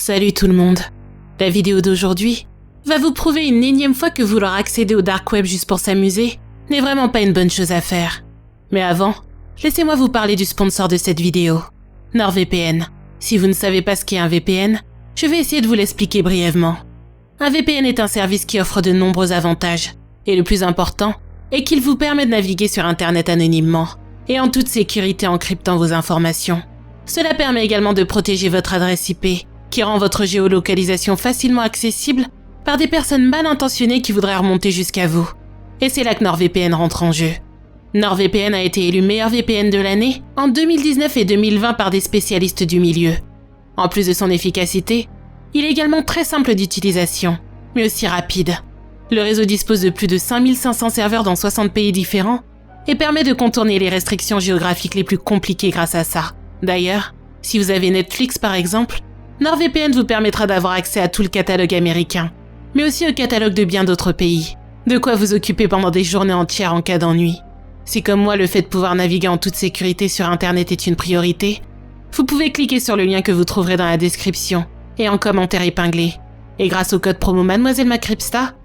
Salut tout le monde. La vidéo d'aujourd'hui va vous prouver une énième fois que vouloir accéder au dark web juste pour s'amuser n'est vraiment pas une bonne chose à faire. Mais avant, laissez-moi vous parler du sponsor de cette vidéo, NordVPN. Si vous ne savez pas ce qu'est un VPN, je vais essayer de vous l'expliquer brièvement. Un VPN est un service qui offre de nombreux avantages, et le plus important est qu'il vous permet de naviguer sur Internet anonymement et en toute sécurité en cryptant vos informations. Cela permet également de protéger votre adresse IP, qui rend votre géolocalisation facilement accessible par des personnes mal intentionnées qui voudraient remonter jusqu'à vous. Et c'est là que NordVPN rentre en jeu. NordVPN a été élu meilleur VPN de l'année en 2019 et 2020 par des spécialistes du milieu. En plus de son efficacité, il est également très simple d'utilisation, mais aussi rapide. Le réseau dispose de plus de 5500 serveurs dans 60 pays différents et permet de contourner les restrictions géographiques les plus compliquées grâce à ça. D'ailleurs, si vous avez Netflix par exemple, NordVPN vous permettra d'avoir accès à tout le catalogue américain, mais aussi au catalogue de bien d'autres pays. De quoi vous occuper pendant des journées entières en cas d'ennui. Si comme moi le fait de pouvoir naviguer en toute sécurité sur Internet est une priorité, vous pouvez cliquer sur le lien que vous trouverez dans la description et en commentaire épinglé. Et grâce au code promo Mademoiselle Macripsta,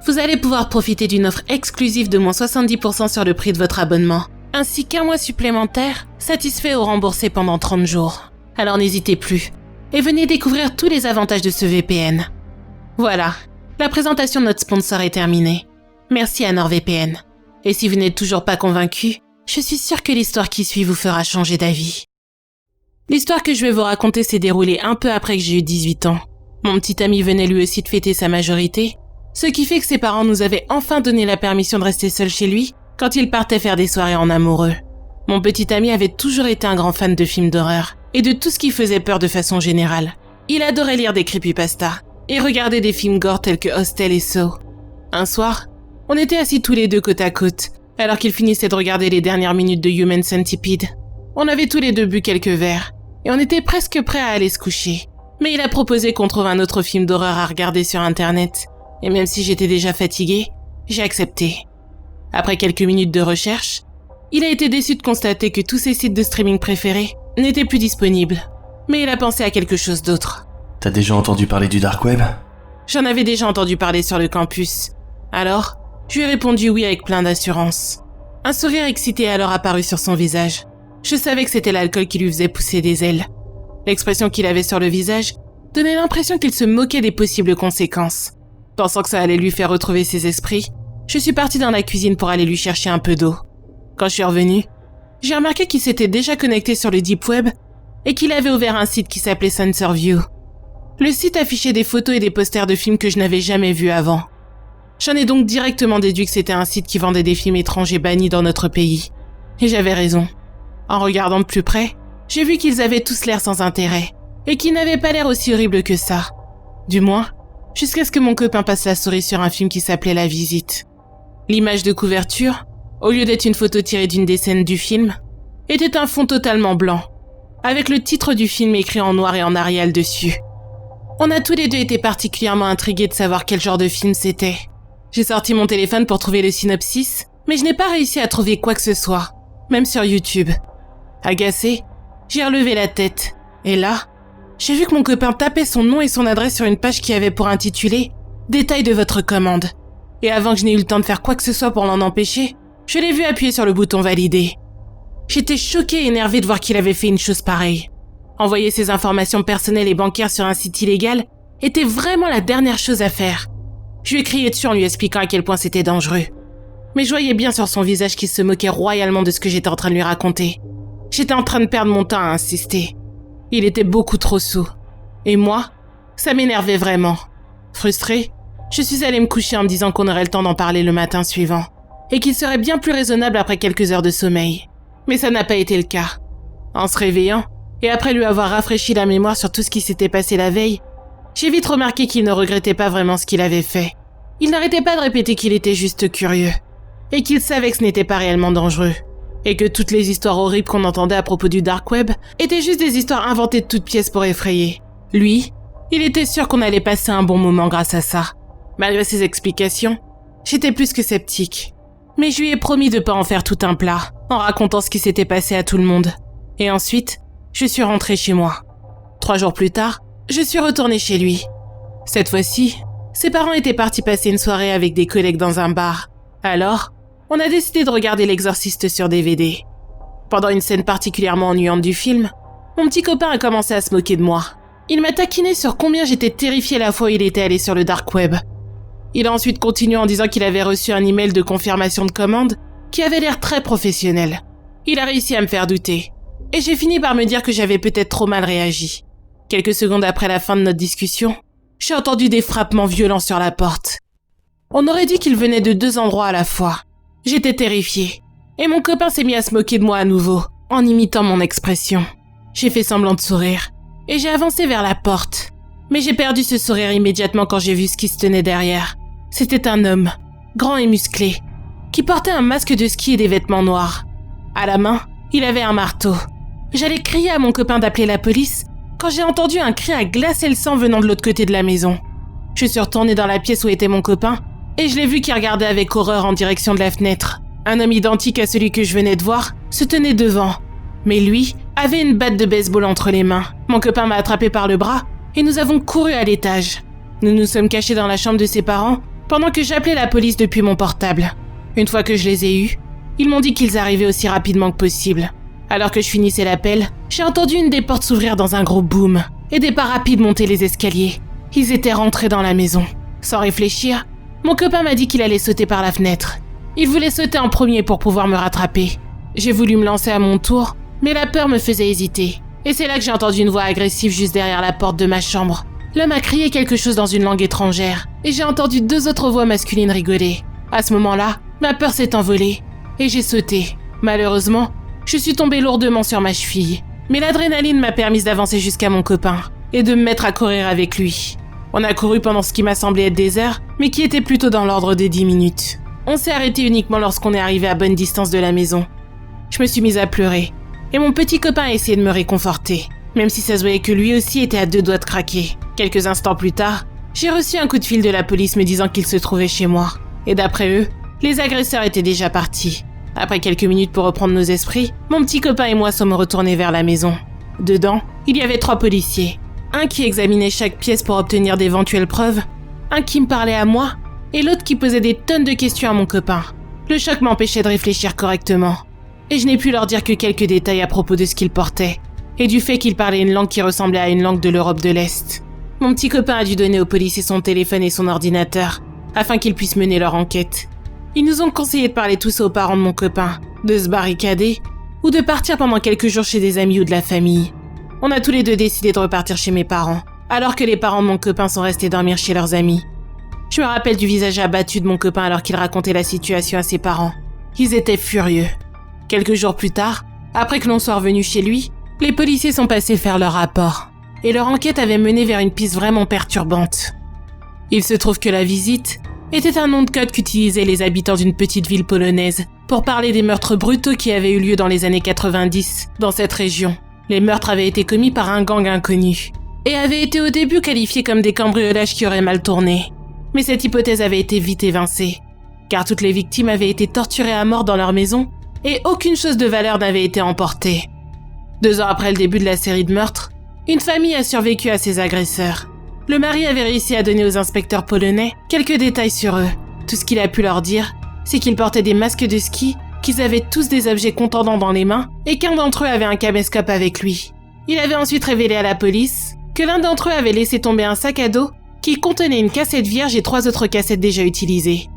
vous allez pouvoir profiter d'une offre exclusive de moins 70% sur le prix de votre abonnement, ainsi qu'un mois supplémentaire, satisfait ou remboursé pendant 30 jours. Alors n'hésitez plus, et venez découvrir tous les avantages de ce VPN. Voilà, la présentation de notre sponsor est terminée. Merci à NordVPN. Et si vous n'êtes toujours pas convaincu, je suis sûre que l'histoire qui suit vous fera changer d'avis. L'histoire que je vais vous raconter s'est déroulée un peu après que j'ai eu 18 ans. Mon petit ami venait lui aussi de fêter sa majorité, ce qui fait que ses parents nous avaient enfin donné la permission de rester seuls chez lui quand il partait faire des soirées en amoureux. Mon petit ami avait toujours été un grand fan de films d'horreur et de tout ce qui faisait peur de façon générale. Il adorait lire des creepypastas et regarder des films gore tels que Hostel et Saw. Un soir, on était assis tous les deux côte à côte, alors qu'il finissait de regarder les dernières minutes de Human Centipede. On avait tous les deux bu quelques verres, et on était presque prêts à aller se coucher. Mais il a proposé qu'on trouve un autre film d'horreur à regarder sur Internet, et même si j'étais déjà fatiguée, j'ai accepté. Après quelques minutes de recherche, il a été déçu de constater que tous ses sites de streaming préférés n'étaient plus disponibles. Mais il a pensé à quelque chose d'autre. T'as déjà entendu parler du dark web ? J'en avais déjà entendu parler sur le campus. Alors, je lui ai répondu oui avec plein d'assurance. Un sourire excité est alors apparu sur son visage. Je savais que c'était l'alcool qui lui faisait pousser des ailes. L'expression qu'il avait sur le visage donnait l'impression qu'il se moquait des possibles conséquences. Pensant que ça allait lui faire retrouver ses esprits, je suis partie dans la cuisine pour aller lui chercher un peu d'eau. Quand je suis revenue, j'ai remarqué qu'il s'était déjà connecté sur le Deep Web et qu'il avait ouvert un site qui s'appelait Censorview. Le site affichait des photos et des posters de films que je n'avais jamais vus avant. J'en ai donc directement déduit que c'était un site qui vendait des films étrangers bannis dans notre pays. Et j'avais raison. En regardant de plus près, j'ai vu qu'ils avaient tous l'air sans intérêt, et qu'ils n'avaient pas l'air aussi horribles que ça. Du moins, jusqu'à ce que mon copain passe la souris sur un film qui s'appelait La Visite. L'image de couverture, au lieu d'être une photo tirée d'une des scènes du film, était un fond totalement blanc, avec le titre du film écrit en noir et en arial dessus. On a tous les deux été particulièrement intrigués de savoir quel genre de film c'était. J'ai sorti mon téléphone pour trouver le synopsis, mais je n'ai pas réussi à trouver quoi que ce soit, même sur YouTube. Agacé, j'ai relevé la tête, et là, j'ai vu que mon copain tapait son nom et son adresse sur une page qui avait pour intitulé « Détails de votre commande ». Et avant que je n'ai eu le temps de faire quoi que ce soit pour l'en empêcher, je l'ai vu appuyer sur le bouton « Valider ». J'étais choquée et énervée de voir qu'il avait fait une chose pareille. Envoyer ses informations personnelles et bancaires sur un site illégal était vraiment la dernière chose à faire. Je lui ai crié dessus en lui expliquant à quel point c'était dangereux. Mais je voyais bien sur son visage qu'il se moquait royalement de ce que j'étais en train de lui raconter. J'étais en train de perdre mon temps à insister. Il était beaucoup trop saoul. Et moi, ça m'énervait vraiment. Frustrée, je suis allée me coucher en me disant qu'on aurait le temps d'en parler le matin suivant, et qu'il serait bien plus raisonnable après quelques heures de sommeil. Mais ça n'a pas été le cas. En se réveillant, et après lui avoir rafraîchi la mémoire sur tout ce qui s'était passé la veille, j'ai vite remarqué qu'il ne regrettait pas vraiment ce qu'il avait fait. Il n'arrêtait pas de répéter qu'il était juste curieux, et qu'il savait que ce n'était pas réellement dangereux, et que toutes les histoires horribles qu'on entendait à propos du dark web étaient juste des histoires inventées de toutes pièces pour effrayer. Lui, il était sûr qu'on allait passer un bon moment grâce à ça. Malgré ses explications, j'étais plus que sceptique. Mais je lui ai promis de pas en faire tout un plat, en racontant ce qui s'était passé à tout le monde. Et ensuite, je suis rentrée chez moi. 3 jours plus tard, je suis retournée chez lui. Cette fois-ci, ses parents étaient partis passer une soirée avec des collègues dans un bar. Alors, on a décidé de regarder L'Exorciste sur DVD. Pendant une scène particulièrement ennuyante du film, mon petit copain a commencé à se moquer de moi. Il m'a taquiné sur combien j'étais terrifiée la fois où il était allé sur le dark web. Il a ensuite continué en disant qu'il avait reçu un email de confirmation de commande qui avait l'air très professionnel. Il a réussi à me faire douter. Et j'ai fini par me dire que j'avais peut-être trop mal réagi. Quelques secondes après la fin de notre discussion, j'ai entendu des frappements violents sur la porte. On aurait dit qu'ils venaient de 2 endroits à la fois. J'étais terrifiée. Et mon copain s'est mis à se moquer de moi à nouveau, en imitant mon expression. J'ai fait semblant de sourire. Et j'ai avancé vers la porte. Mais j'ai perdu ce sourire immédiatement quand j'ai vu ce qui se tenait derrière. C'était un homme, grand et musclé, qui portait un masque de ski et des vêtements noirs. À la main, il avait un marteau. J'allais crier à mon copain d'appeler la police quand j'ai entendu un cri à glacer le sang venant de l'autre côté de la maison. Je suis retournée dans la pièce où était mon copain et je l'ai vu qui regardait avec horreur en direction de la fenêtre. Un homme identique à celui que je venais de voir se tenait devant. Mais lui avait une batte de baseball entre les mains. Mon copain m'a attrapé par le bras et nous avons couru à l'étage. Nous nous sommes cachés dans la chambre de ses parents pendant que j'appelais la police depuis mon portable. Une fois que je les ai eus, ils m'ont dit qu'ils arrivaient aussi rapidement que possible. Alors que je finissais l'appel, j'ai entendu une des portes s'ouvrir dans un gros boom et des pas rapides monter les escaliers. Ils étaient rentrés dans la maison. Sans réfléchir, mon copain m'a dit qu'il allait sauter par la fenêtre. Il voulait sauter en premier pour pouvoir me rattraper. J'ai voulu me lancer à mon tour, mais la peur me faisait hésiter. Et c'est là que j'ai entendu une voix agressive juste derrière la porte de ma chambre. L'homme a crié quelque chose dans une langue étrangère et j'ai entendu 2 autres voix masculines rigoler. À ce moment-là, ma peur s'est envolée et j'ai sauté. Malheureusement, je suis tombée lourdement sur ma cheville. Mais l'adrénaline m'a permis d'avancer jusqu'à mon copain et de me mettre à courir avec lui. On a couru pendant ce qui m'a semblé être des heures, mais qui était plutôt dans l'ordre des 10 minutes. On s'est arrêté uniquement lorsqu'on est arrivé à bonne distance de la maison. Je me suis mise à pleurer et mon petit copain a essayé de me réconforter, même si ça se voyait que lui aussi était à 2 doigts de craquer. Quelques instants plus tard, j'ai reçu un coup de fil de la police me disant qu'ils se trouvaient chez moi. Et d'après eux, les agresseurs étaient déjà partis. Après quelques minutes pour reprendre nos esprits, mon petit copain et moi sommes retournés vers la maison. Dedans, il y avait 3 policiers. Un qui examinait chaque pièce pour obtenir d'éventuelles preuves, un qui me parlait à moi, et l'autre qui posait des tonnes de questions à mon copain. Le choc m'empêchait de réfléchir correctement. Et je n'ai pu leur dire que quelques détails à propos de ce qu'ils portaient, et du fait qu'ils parlaient une langue qui ressemblait à une langue de l'Europe de l'Est. Mon petit copain a dû donner aux policiers son téléphone et son ordinateur, afin qu'ils puissent mener leur enquête. Ils nous ont conseillé de parler tous aux parents de mon copain, de se barricader, ou de partir pendant quelques jours chez des amis ou de la famille. On a tous les 2 décidé de repartir chez mes parents, alors que les parents de mon copain sont restés dormir chez leurs amis. Je me rappelle du visage abattu de mon copain alors qu'il racontait la situation à ses parents. Ils étaient furieux. Quelques jours plus tard, après que l'on soit revenu chez lui, les policiers sont passés faire leur rapport. Et leur enquête avait mené vers une piste vraiment perturbante. Il se trouve que la visite était un nom de code qu'utilisaient les habitants d'une petite ville polonaise pour parler des meurtres brutaux qui avaient eu lieu dans les années 90 dans cette région. Les meurtres avaient été commis par un gang inconnu et avaient été au début qualifiés comme des cambriolages qui auraient mal tourné. Mais cette hypothèse avait été vite évincée, car toutes les victimes avaient été torturées à mort dans leur maison et aucune chose de valeur n'avait été emportée. 2 ans après le début de la série de meurtres, une famille a survécu à ces agresseurs. Le mari avait réussi à donner aux inspecteurs polonais quelques détails sur eux. Tout ce qu'il a pu leur dire, c'est qu'ils portaient des masques de ski, qu'ils avaient tous des objets contondants dans les mains et qu'un d'entre eux avait un caméscope avec lui. Il avait ensuite révélé à la police que l'un d'entre eux avait laissé tomber un sac à dos qui contenait une cassette vierge et 3 autres cassettes déjà utilisées.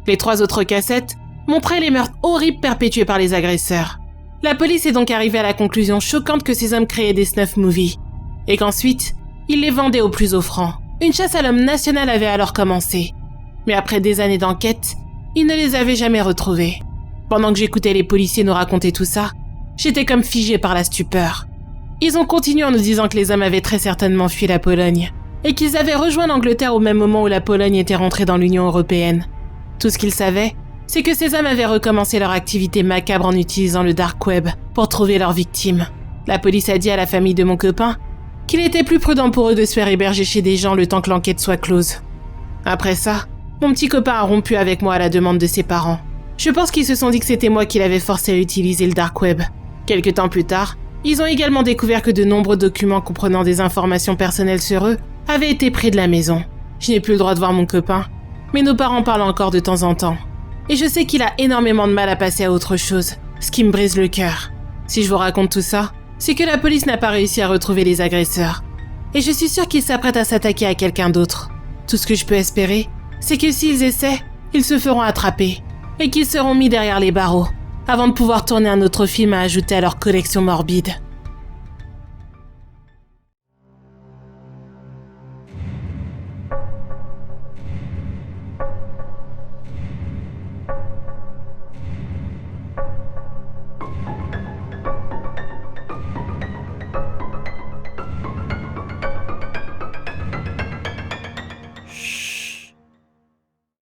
Les 3 autres cassettes montraient les meurtres horribles perpétués par les agresseurs. La police est donc arrivée à la conclusion choquante que ces hommes créaient des snuff movies et qu'ensuite, ils les vendaient au plus offrant. Une chasse à l'homme national avait alors commencé. Mais après des années d'enquête, ils ne les avaient jamais retrouvés. Pendant que j'écoutais les policiers nous raconter tout ça, j'étais comme figée par la stupeur. Ils ont continué en nous disant que les hommes avaient très certainement fui la Pologne et qu'ils avaient rejoint l'Angleterre au même moment où la Pologne était rentrée dans l'Union européenne. Tout ce qu'ils savaient, c'est que ces hommes avaient recommencé leur activité macabre en utilisant le dark web pour trouver leurs victimes. La police a dit à la famille de mon copain qu'il était plus prudent pour eux de se faire héberger chez des gens le temps que l'enquête soit close. Après ça, mon petit copain a rompu avec moi à la demande de ses parents. Je pense qu'ils se sont dit que c'était moi qui l'avais forcé à utiliser le dark web. Quelque temps plus tard, Ils ont également découvert que de nombreux documents comprenant des informations personnelles sur eux avaient été pris de la maison. Je n'ai plus le droit de voir mon copain, mais nos parents parlent encore de temps en temps. Et je sais qu'il a énormément de mal à passer à autre chose, ce qui me brise le cœur. Si je vous raconte tout ça, c'est que la police n'a pas réussi à retrouver les agresseurs. Et je suis sûre qu'ils s'apprêtent à s'attaquer à quelqu'un d'autre. Tout ce que je peux espérer, c'est que s'ils essaient, ils se feront attraper et qu'ils seront mis derrière les barreaux, avant de pouvoir tourner un autre film à ajouter à leur collection morbide.